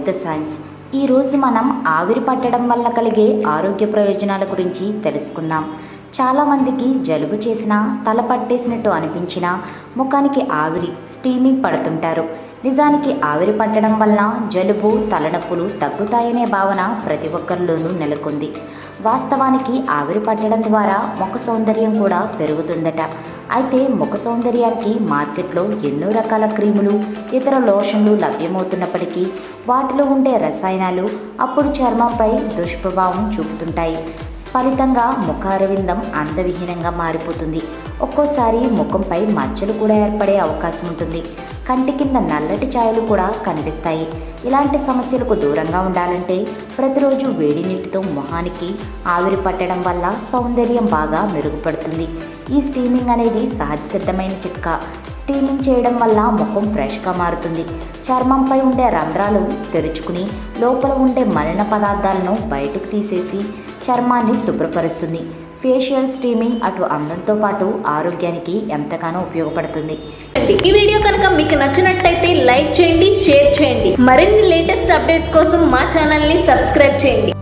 With science. ఈరోజు మనం ఆవిరి పట్టడం వల్ల కలిగే ఆరోగ్య ప్రయోజనాల గురించి తెలుసుకుందాం. చాలామందికి జలుబు చేసినా, తల పట్టేసినట్టు అనిపించినా ముఖానికి ఆవిరి స్టీమింగ్ పడుతుంటారు. నిజానికి ఆవిరి పట్టడం వలన జలుబు, తలనొప్పులు తగ్గుతాయనే భావన ప్రతి ఒక్కరిలోనూ నెలకొంది. వాస్తవానికి ఆవిరి పట్టడం ద్వారా ముఖ సౌందర్యం కూడా పెరుగుతుందట. అయితే ముఖ సౌందర్యానికి మార్కెట్లో ఎన్నో రకాల క్రీములు, ఇతర లోషన్లు లభ్యమవుతున్నప్పటికీ వాటిలో ఉండే రసాయనాలు అప్పుడు చర్మంపై దుష్ప్రభావం చూపుతుంటాయి. ఫలితంగా ముఖ అరవిందం అందవిహీనంగా మారిపోతుంది. ఒక్కోసారి ముఖంపై మచ్చలు కూడా ఏర్పడే అవకాశం ఉంటుంది. కంటి కింద నల్లటి ఛాయలు కూడా కనిపిస్తాయి. ఇలాంటి సమస్యలకు దూరంగా ఉండాలంటే ప్రతిరోజు వేడి నీటితో మొహానికి ఆవిరి పట్టడం వల్ల సౌందర్యం బాగా మెరుగుపడుతుంది. ఈ స్టీమింగ్ అనేది సహజ సిద్ధమైన చిట్కా. స్టీమింగ్ చేయడం వల్ల ముఖం ఫ్రెష్గా మారుతుంది. చర్మంపై ఉండే రంధ్రాలు తెరుచుకుని లోపల ఉండే మలిన పదార్థాలను బయటకు తీసేసి చర్మాన్ని శుభ్రపరుస్తుంది. ఫేషియల్ స్టీమింగ్ అటు అందంతో పాటు ఆరోగ్యానికి ఎంతగానో ఉపయోగపడుతుంది. ఈ వీడియో కనుక మీకు నచ్చినట్లయితే లైక్ చేయండి, షేర్ చేయండి. మరిన్ని లేటెస్ట్ అప్డేట్స్ కోసం మా ఛానల్ని సబ్స్క్రైబ్ చేయండి.